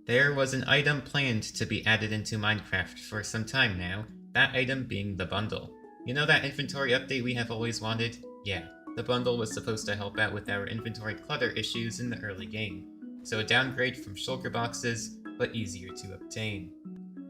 There was an item planned to be added into Minecraft for some time now, that item being the bundle. You know that inventory update we have always wanted? Yeah, the bundle was supposed to help out with our inventory clutter issues in the early game. So a downgrade from shulker boxes, but easier to obtain.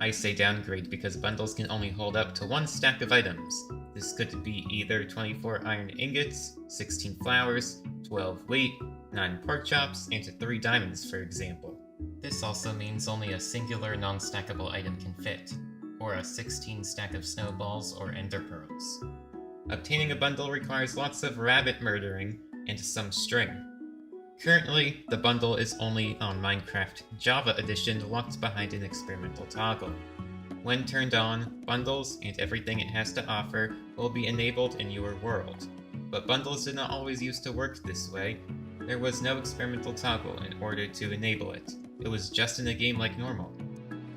I say downgrade because bundles can only hold up to one stack of items. This could be either 24 iron ingots, 16 flowers, 12 wheat, 9 pork chops, and 3 diamonds for example. This also means only a singular non-stackable item can fit, or a 16 stack of snowballs or ender pearls. Obtaining a bundle requires lots of rabbit murdering and some string. Currently, the bundle is only on Minecraft Java Edition locked behind an experimental toggle. When turned on, bundles and everything it has to offer will be enabled in your world. But bundles did not always used to work this way. There was no experimental toggle in order to enable it. It was just in a game like normal.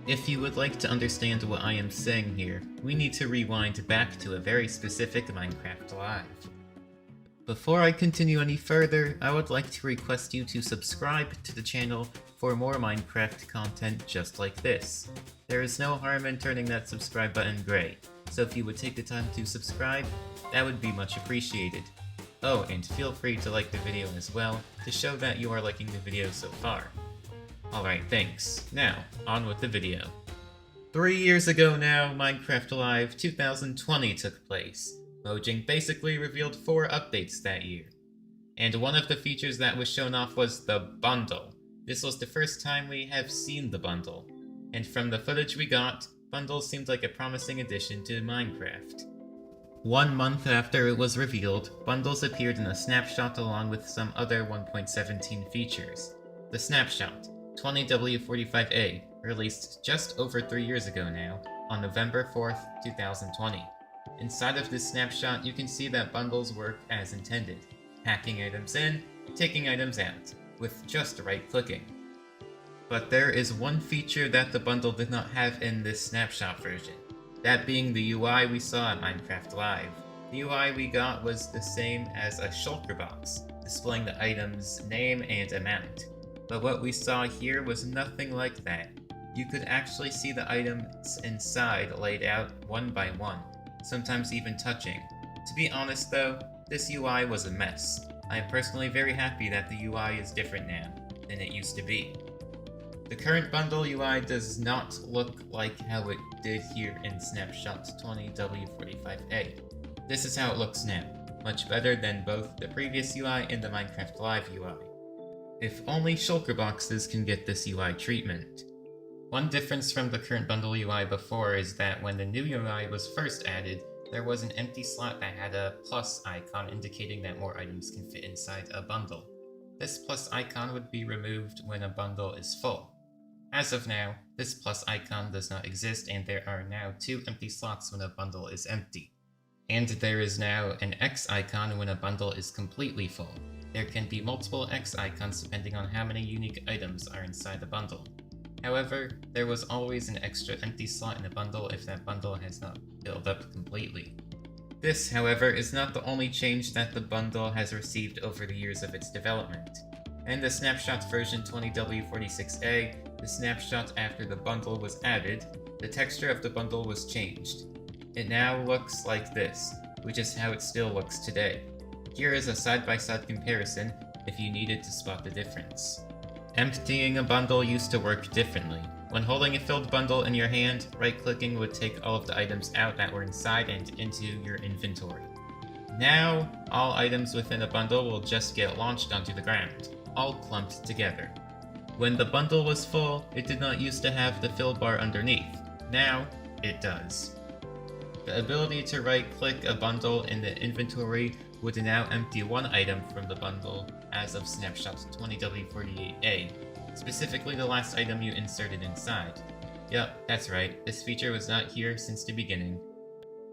If you would like to understand what I am saying here, we need to rewind back to a very specific Minecraft Live. Before I continue any further, I would like to request you to subscribe to the channel for more Minecraft content just like this. There is no harm in turning that subscribe button gray, so if you would take the time to subscribe, that would be much appreciated. Oh, and feel free to like the video as well, to show that you are liking the video so far. Alright, thanks. Now, on with the video. 3 years ago now, Minecraft Live 2020 took place. Mojang basically revealed 4 updates that year. And one of the features that was shown off was the bundle. This was the first time we have seen the bundle. And from the footage we got, bundles seemed like a promising addition to Minecraft. 1 month after it was revealed, bundles appeared in a snapshot along with some other 1.17 features. The snapshot, 20W45A, released just over 3 years ago now, on November 4th, 2020. Inside of this snapshot, you can see that bundles work as intended, packing items in, taking items out, with just right-clicking. But there is one feature that the bundle did not have in this snapshot version, that being the UI we saw at Minecraft Live. The UI we got was the same as a shulker box, displaying the item's name and amount. But what we saw here was nothing like that. You could actually see the items inside laid out one by one, sometimes even touching. To be honest though, this UI was a mess. I am personally very happy that the UI is different now than it used to be. The current bundle UI does not look like how it did here in Snapshot 20W45A. This is how it looks now, much better than both the previous UI and the Minecraft Live UI. If only shulker boxes can get this UI treatment. One difference from the current bundle UI before is that when the new UI was first added, there was an empty slot that had a plus icon indicating that more items can fit inside a bundle. This plus icon would be removed when a bundle is full. As of now, this plus icon does not exist and there are now 2 empty slots when a bundle is empty. And there is now an X icon when a bundle is completely full. There can be multiple X icons depending on how many unique items are inside the bundle. However, there was always an extra empty slot in a bundle if that bundle has not filled up completely. This, however, is not the only change that the bundle has received over the years of its development. In the snapshot version 20W46A, the snapshot after the bundle was added, the texture of the bundle was changed. It now looks like this, which is how it still looks today. Here is a side-by-side comparison if you needed to spot the difference. Emptying a bundle used to work differently. When holding a filled bundle in your hand, right-clicking would take all of the items out that were inside and into your inventory. Now, all items within a bundle will just get launched onto the ground, all clumped together. When the bundle was full, it did not used to have the fill bar underneath. Now, it does. The ability to right-click a bundle in the inventory would now empty one item from the bundle as of snapshot 20W48A, specifically the last item you inserted inside. Yup, that's right, this feature was not here since the beginning.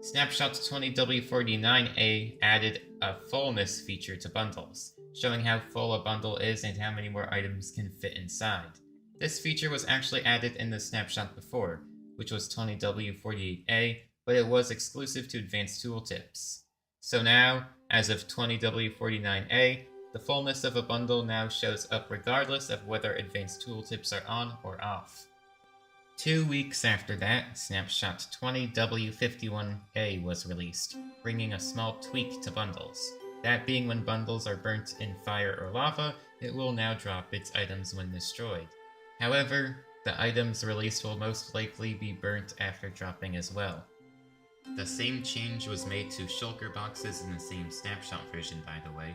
Snapshot 20W49A added a fullness feature to bundles, showing how full a bundle is and how many more items can fit inside. This feature was actually added in the snapshot before, which was 20W48A, but it was exclusive to advanced tooltips. So now, as of 20W49A, The fullness of a bundle now shows up regardless of whether advanced tooltips are on or off. 2 weeks after that, Snapshot 20W51A was released, bringing a small tweak to bundles. That being when bundles are burnt in fire or lava, it will now drop its items when destroyed. However, the items released will most likely be burnt after dropping as well. The same change was made to shulker boxes in the same Snapshot version, by the way.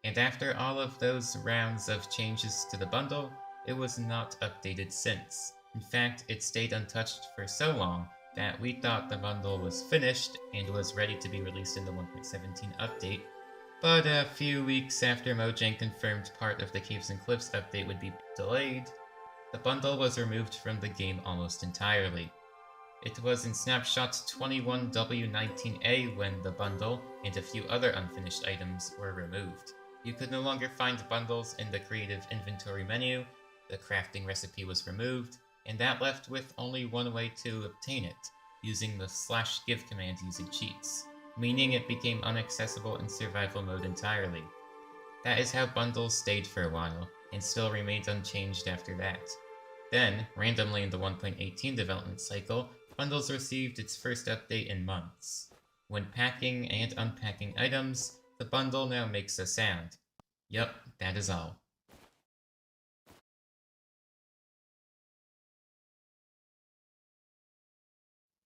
And after all of those rounds of changes to the bundle, it was not updated since. In fact, it stayed untouched for so long that we thought the bundle was finished and was ready to be released in the 1.17 update, but a few weeks after Mojang confirmed part of the Caves and Cliffs update would be delayed, the bundle was removed from the game almost entirely. It was in Snapshot 21W19A when the bundle and a few other unfinished items were removed. You could no longer find bundles in the creative inventory menu, the crafting recipe was removed, and that left with only one way to obtain it, using the /give command using cheats, meaning it became inaccessible in survival mode entirely. That is how bundles stayed for a while, and still remained unchanged after that. Then, randomly in the 1.18 development cycle, bundles received its first update in months. When packing and unpacking items, the bundle now makes a sound. Yup, that is all.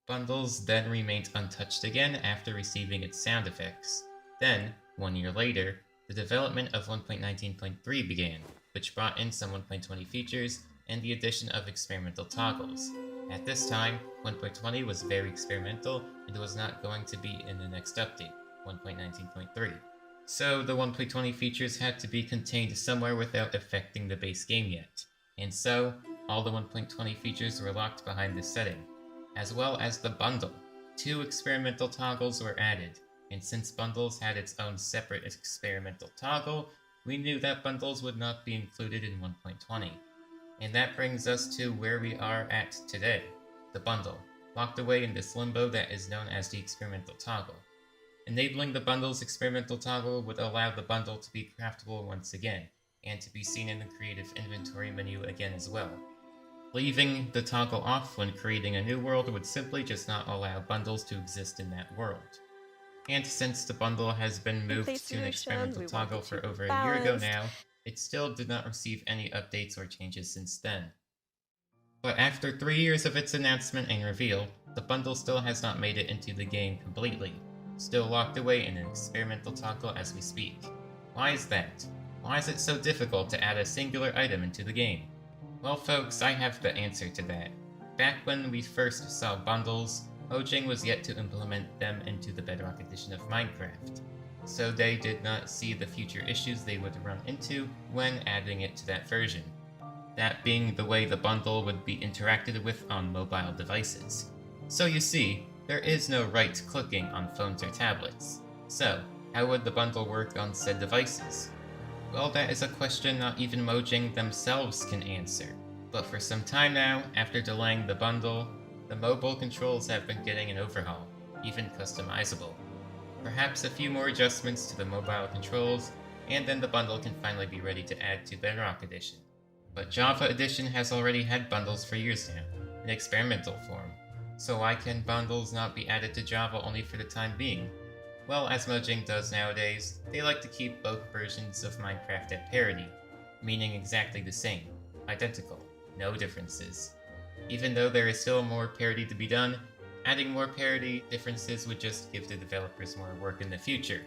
Bundles then remained untouched again after receiving its sound effects. Then, 1 year later, the development of 1.19.3 began, which brought in some 1.20 features and the addition of experimental toggles. At this time, 1.20 was very experimental and was not going to be in the next update, 1.19.3. So the 1.20 features had to be contained somewhere without affecting the base game yet, and so all the 1.20 features were locked behind this setting, as well as the bundle. 2 experimental toggles were added, and since bundles had its own separate experimental toggle, we knew that bundles would not be included in 1.20. And that brings us to where we are at today, the bundle, locked away in this limbo that is known as the experimental toggle. Enabling the bundle's experimental toggle would allow the bundle to be craftable once again, and to be seen in the creative inventory menu again as well. Leaving the toggle off when creating a new world would simply just not allow bundles to exist in that world. And since the bundle has been moved to an experimental toggle for over a year ago now, it still did not receive any updates or changes since then. But after 3 years of its announcement and reveal, the bundle still has not made it into the game completely, still locked away in an experimental toggle as we speak. Why is that? Why is it so difficult to add a singular item into the game? Well folks, I have the answer to that. Back when we first saw bundles, Mojang was yet to implement them into the Bedrock edition of Minecraft, so they did not see the future issues they would run into when adding it to that version. That being the way the bundle would be interacted with on mobile devices. So you see, there is no right-clicking on phones or tablets. So, how would the bundle work on said devices? Well, that is a question not even Mojang themselves can answer. But for some time now, after delaying the bundle, the mobile controls have been getting an overhaul, even customizable. Perhaps a few more adjustments to the mobile controls, and then the bundle can finally be ready to add to Bedrock Edition. But Java Edition has already had bundles for years now, in experimental form. So why can bundles not be added to Java only for the time being? Well, as Mojang does nowadays, they like to keep both versions of Minecraft at parity, meaning exactly the same, identical, no differences. Even though there is still more parity to be done, adding more parity differences would just give the developers more work in the future.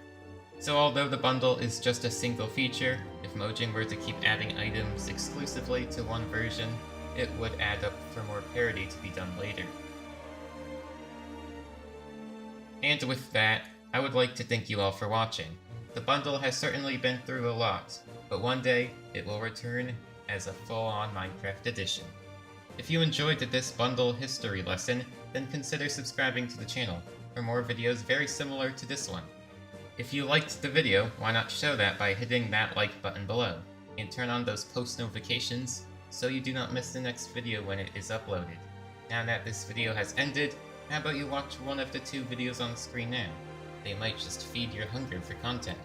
So although the bundle is just a single feature, if Mojang were to keep adding items exclusively to one version, it would add up for more parity to be done later. And with that, I would like to thank you all for watching. The bundle has certainly been through a lot, but one day it will return as a full-on Minecraft edition. If you enjoyed this bundle history lesson, then consider subscribing to the channel for more videos very similar to this one. If you liked the video, why not show that by hitting that like button below, and turn on those post notifications so you do not miss the next video when it is uploaded. Now that this video has ended, how about you watch one of the 2 videos on the screen now? They might just feed your hunger for content.